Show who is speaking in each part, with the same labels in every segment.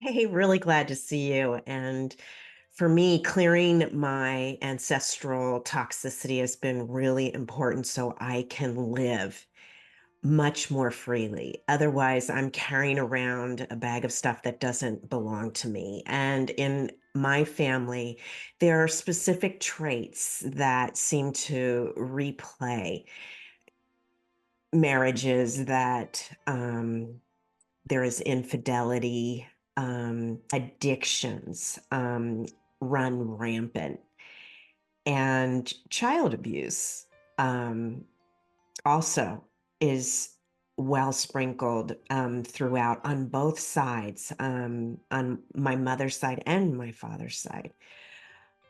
Speaker 1: Hey, really glad to see you. And for me, clearing my ancestral toxicity has been really important so I can live much more freely. Otherwise, I'm carrying around a bag of stuff that doesn't belong to me. And in my family, there are specific traits that seem to replay marriages that there is infidelity, addictions run rampant, and child abuse um, also is well sprinkled throughout on both sides, on my mother's side and my father's side.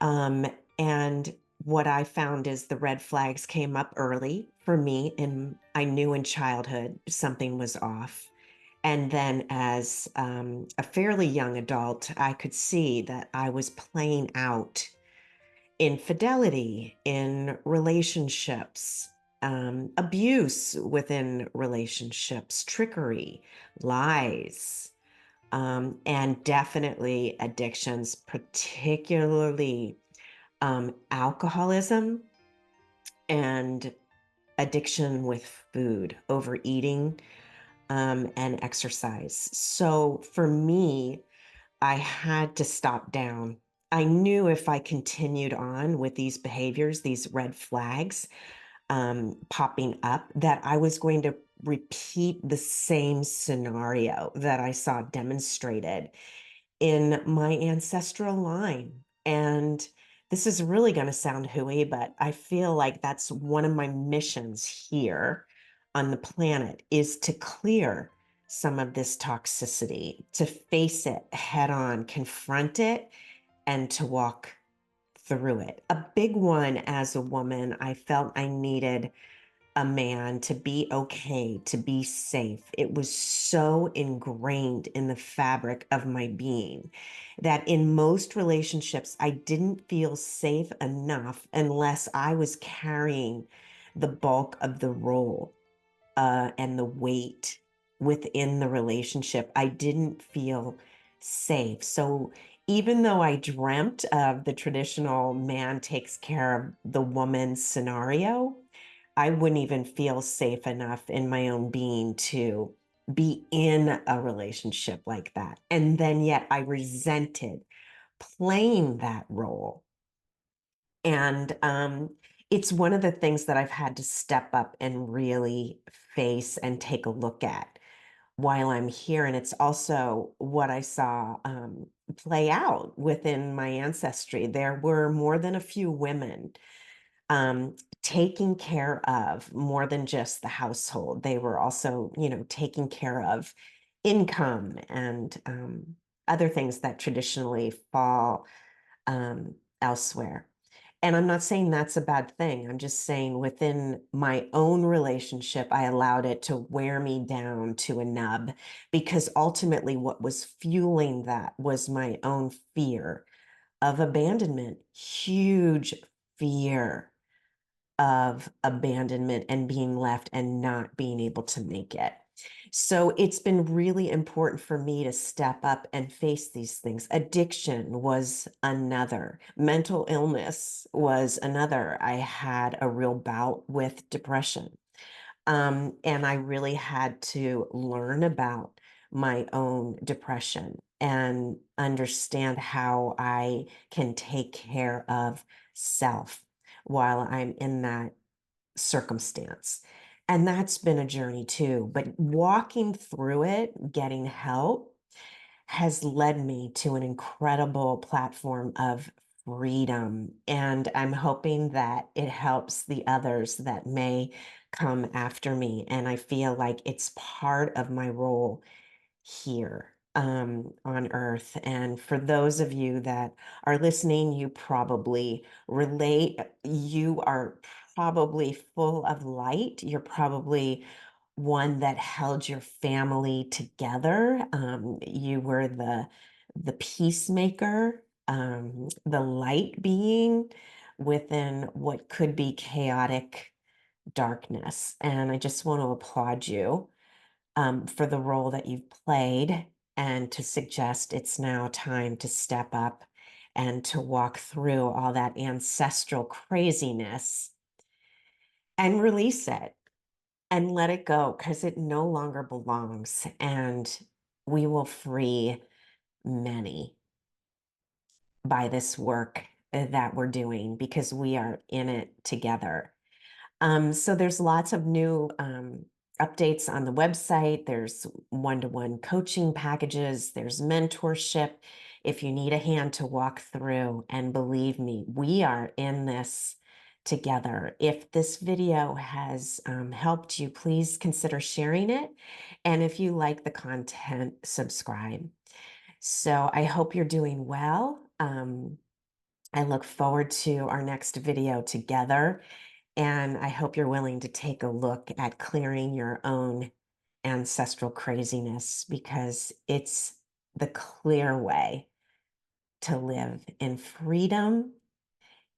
Speaker 1: Um, and what I found is the red flags came up early for me, and I knew in childhood something was off. And then, as a fairly young adult, I could see that I was playing out infidelity in relationships, abuse within relationships, trickery, lies, and definitely addictions, particularly alcoholism and addiction with food, overeating, and exercise. So for me, I had to stop down. I knew if I continued on with these behaviors, these red flags popping up, that I was going to repeat the same scenario that I saw demonstrated in my ancestral line. And this is really going to sound hooey, but I feel like that's one of my missions here on the planet is to clear some of this toxicity, to face it head on, confront it, and to walk through it. A big one as a woman, I felt I needed a man to be okay, to be safe. It was so ingrained in the fabric of my being that in most relationships, I didn't feel safe enough unless I was carrying the bulk of the role and the weight within the relationship. I didn't feel safe. So even though I dreamt of the traditional man takes care of the woman scenario, I wouldn't even feel safe enough in my own being to be in a relationship like that. And then yet I resented playing that role. And it's one of the things that I've had to step up and really face and take a look at while I'm here. And it's also what I saw play out within my ancestry. There were more than a few women taking care of more than just the household. They were also, taking care of income and other things that traditionally fall elsewhere. And I'm not saying that's a bad thing. I'm just saying within my own relationship, I allowed it to wear me down to a nub because ultimately what was fueling that was my own fear of abandonment, huge fear of abandonment and being left and not being able to make it. So it's been really important for me to step up and face these things. Addiction was another. Mental illness was another. I had a real bout with depression. And I really had to learn about my own depression and understand how I can take care of self while I'm in that circumstance. And that's been a journey too. But walking through it, getting help, has led me to an incredible platform of freedom. And I'm hoping that it helps the others that may come after me. And I feel like it's part of my role here on Earth. And for those of you that are listening, you probably relate. You are probably full of light. You're probably one that held your family together. You were the peacemaker, the light being within what could be chaotic darkness. And I just want to applaud you for the role that you've played and to suggest it's now time to step up and to walk through all that ancestral craziness and release it and let it go because it no longer belongs. And we will free many by this work that we're doing because we are in it together. So there's lots of new updates on the website. There's one-to-one coaching packages. There's mentorship if you need a hand to walk through. And believe me, we are in this together. If this video has helped you, please consider sharing it. And if you like the content, subscribe. So I hope you're doing well. I look forward to our next video together. And I hope you're willing to take a look at clearing your own ancestral craziness because it's the clear way to live in freedom,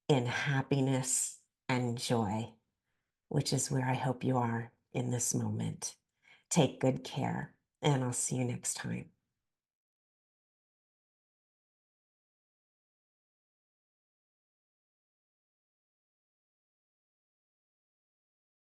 Speaker 1: in happiness, and joy, which is where I hope you are in this moment. Take good care, and I'll see you next time.